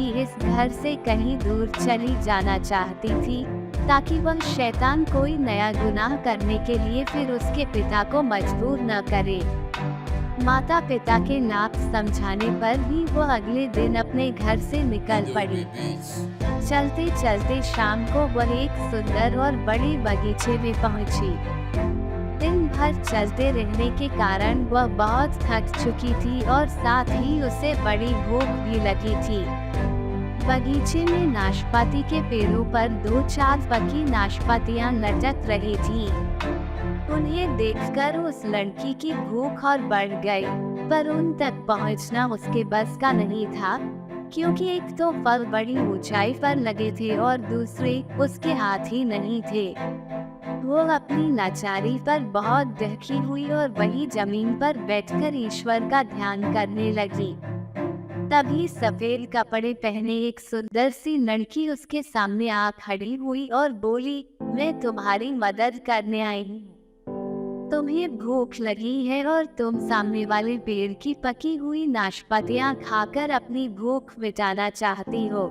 लड़की इस घर से कहीं दूर चली जाना चाहती थी, ताकि वह शैतान कोई नया गुनाह करने के लिए फिर उसके पिता को मजबूर न करे। माता पिता के नाक समझाने पर भी वो अगले दिन अपने घर से निकल पड़ी। चलते चलते शाम को वह एक सुंदर और बड़े बगीचे में पहुंची। दिन भर चलते रहने के कारण वह बहुत थक चुकी थी और साथ ही उसे बड़ी भूख भी लगी थी। बगीचे में नाशपाती के पेड़ों पर 2-4 पकी नाशपातियां लटक रही थी। उन्हें देखकर उस लड़की की भूख और बढ़ गई, पर उन तक पहुंचना उसके बस का नहीं था, क्योंकि एक तो फल बड़ी ऊंचाई पर लगे थे और दूसरे उसके हाथ ही नहीं थे। वो अपनी लाचारी पर बहुत दुखी हुई और वही जमीन पर बैठकर ईश्वर का ध्यान करने लगी। तभी सफेद कपड़े पहने एक सुंदर सी लड़की उसके सामने आ खड़ी हुई और बोली, मैं तुम्हारी मदद करने आई हूँ। तुम्हें भूख लगी है और तुम सामने वाले पेड़ की पकी हुई नाशपातियां खाकर अपनी भूख मिटाना चाहती हो।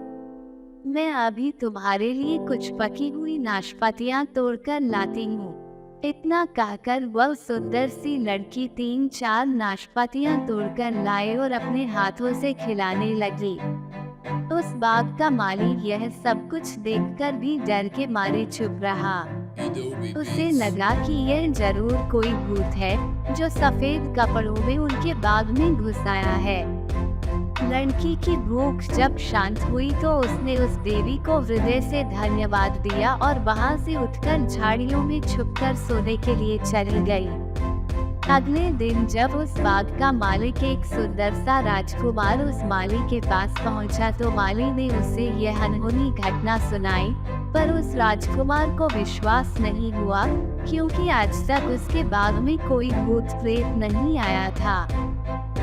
मैं अभी तुम्हारे लिए कुछ पकी हुई नाशपातियां तोड़कर लाती हूँ। इतना कहकर वह सुंदर सी लड़की 3-4 नाशपातियां तोड़कर लाए और अपने हाथों से खिलाने लगी। उस बाग का माली यह सब कुछ देखकर भी डर के मारे चुप रहा। उसे लगा कि यह जरूर कोई भूत है जो सफेद कपड़ों में उनके बाग में घुस आया है। लड़की की भूख जब शांत हुई तो उसने उस देवी को हृदय से धन्यवाद दिया और वहां से उठकर झाड़ियों में छुपकर सोने के लिए चली गई। अगले दिन जब उस बाग का मालिक एक सुंदर सा राजकुमार उस माली के पास पहुंचा तो माली ने उसे यह अनहोनी घटना सुनाई, पर उस राजकुमार को विश्वास नहीं हुआ, क्योंकि आज तक उसके बाग में कोई भूत प्रेत नहीं आया था।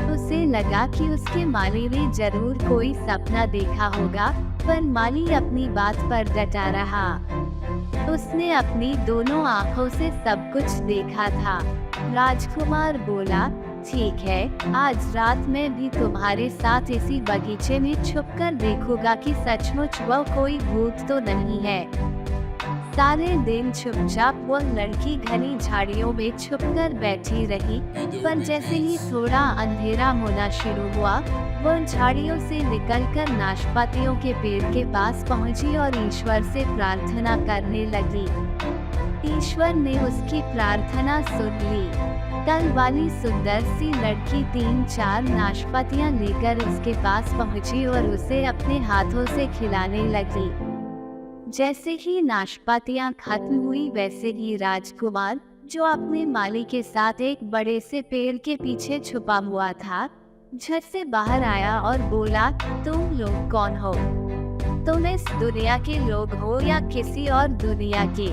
उसे लगा कि उसके माली ने जरूर कोई सपना देखा होगा, पर माली अपनी बात पर डटा रहा। उसने अपनी दोनों आँखों से सब कुछ देखा था। राजकुमार बोला, ठीक है, आज रात में भी तुम्हारे साथ इसी बगीचे में छुपकर देखूंगा कि सचमुच वह कोई भूत तो नहीं है। सारे दिन चुपचाप वह लड़की घनी झाड़ियों में छुपकर बैठी रही, पर जैसे ही थोड़ा अंधेरा होना शुरू हुआ, वह झाड़ियों से निकलकर नाशपातियों के पेड़ के पास पहुंची और ईश्वर से प्रार्थना करने लगी। ईश्वर ने उसकी प्रार्थना सुन ली। कल वाली सुंदर सी लड़की 3-4 नाशपातियां लेकर उसके पास पहुंची और उसे अपने हाथों से खिलाने लगी। जैसे ही नाशपातियां खत्म हुई, वैसे ही राजकुमार, जो अपने माली के साथ एक बड़े से पेड़ के पीछे छुपा हुआ था, झट से बाहर आया और बोला, तुम लोग कौन हो? तुम इस दुनिया के लोग हो या किसी और दुनिया के?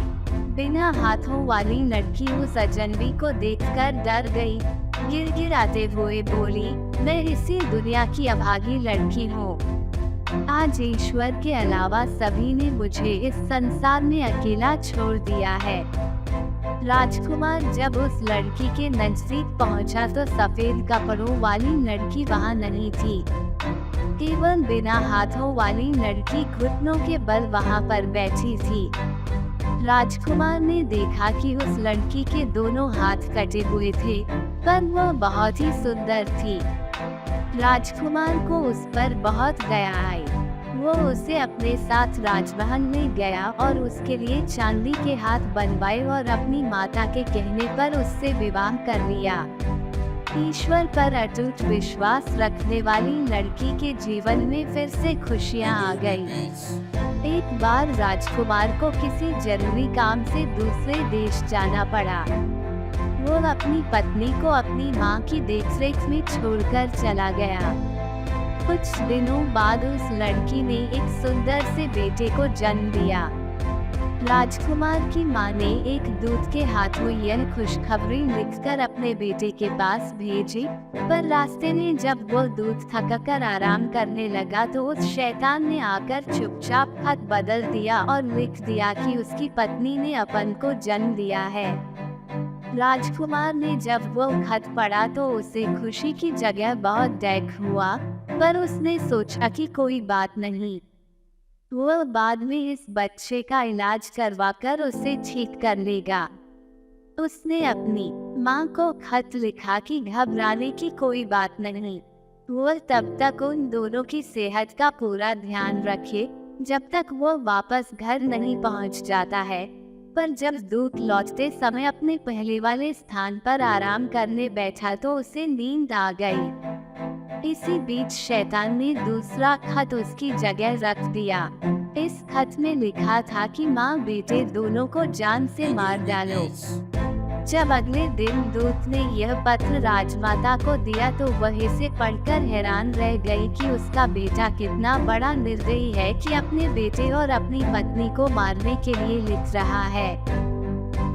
बिना हाथों वाली लड़की उस अजनबी को देखकर डर गई। गिड़गिड़ाते हुए बोली, मैं इसी दुनिया की अभागी लड़की हूँ। आज ईश्वर के अलावा सभी ने मुझे इस संसार में अकेला छोड़ दिया है। राजकुमार जब उस लड़की के नजदीक पहुंचा तो सफेद कपड़ों वाली लड़की वहां नहीं थी। केवल बिना हाथों वाली लड़की घुटनों के बल वहां पर बैठी थी। राजकुमार ने देखा कि उस लड़की के दोनों हाथ कटे हुए थे, पर वह बहुत ही सुंदर थी। राजकुमार को उस पर बहुत दया आई। वो उसे अपने साथ राजमहल में गया और उसके लिए चांदी के हाथ बनवाए और अपनी माता के कहने पर उससे विवाह कर लिया। ईश्वर पर अटूट विश्वास रखने वाली लड़की के जीवन में फिर से खुशियां आ गई। एक बार राजकुमार को किसी जरूरी काम से दूसरे देश जाना पड़ा। वो अपनी पत्नी को अपनी माँ की देखरेख में छोड़कर चला गया। कुछ दिनों बाद उस लड़की ने एक सुंदर से बेटे को जन्म दिया। राजकुमार की माँ ने एक दूत के हाथों यह खुशखबरी लिखकर अपने बेटे के पास भेजी, पर रास्ते में जब वो दूत थककर आराम करने लगा तो उस शैतान ने आकर चुपचाप खत बदल दिया और लिख दिया कि उसकी पत्नी ने अपन को जन्म दिया है। राजकुमार ने जब वो खत पढ़ा तो उसे खुशी की जगह बहुत दुख हुआ, पर उसने सोचा कि कोई बात नहीं, वह बाद में इस बच्चे का इलाज करवाकर उसे ठीक कर लेगा। उसने अपनी माँ को खत लिखा कि घबराने की कोई बात नहीं, वह तब तक उन दोनों की सेहत का पूरा ध्यान रखे जब तक वो वापस घर नहीं पहुंच जाता है। पर जब दूत लौटते समय अपने पहले वाले स्थान पर आराम करने बैठा तो उसे नींद आ गई। इसी बीच शैतान ने दूसरा खत उसकी जगह रख दिया। इस खत में लिखा था कि माँ बेटे दोनों को जान से मार डालो। जब अगले दिन दूत ने यह पत्र राजमाता को दिया तो वह इसे पढ़कर हैरान रह गई कि उसका बेटा कितना बड़ा निर्दयी है कि अपने बेटे और अपनी पत्नी को मारने के लिए लिख रहा है।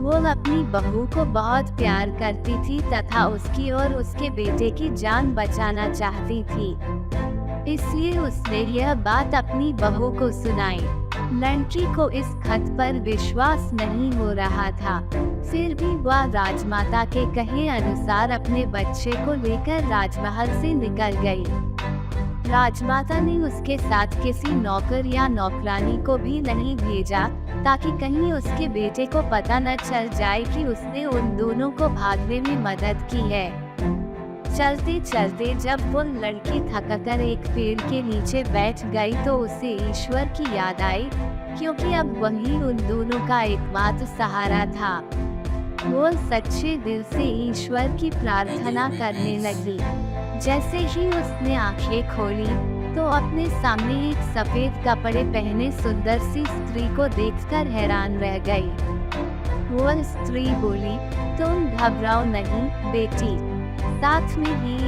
वो अपनी बहू को बहुत प्यार करती थी तथा उसकी और उसके बेटे की जान बचाना चाहती थी, इसलिए उसने यह बात अपनी बहू को सुनाई। लड़की को इस खत पर विश्वास नहीं हो रहा था, फिर भी वह राजमाता के कहे अनुसार अपने बच्चे को लेकर राजमहल से निकल गई। राजमाता ने उसके साथ किसी नौकर या नौकरानी को भी नहीं भेजा ताकि कहीं उसके बेटे को पता न चल जाए कि उसने उन दोनों को भागने में मदद की है। चलते चलते जब वो लड़की थककर एक पेड़ के नीचे बैठ गई तो उसे ईश्वर की याद आई, क्योंकि अब वही उन दोनों का एकमात्र सहारा था। वो सच्चे दिल से ईश्वर की प्रार्थना करने लगी। जैसे ही उसने आंखें खोली तो अपने सामने एक सफेद कपड़े पहने सुंदर सी स्त्री को देखकर हैरान रह गई। वो स्त्री बोली, तुम घबराओ नहीं बेटी, साथ में ही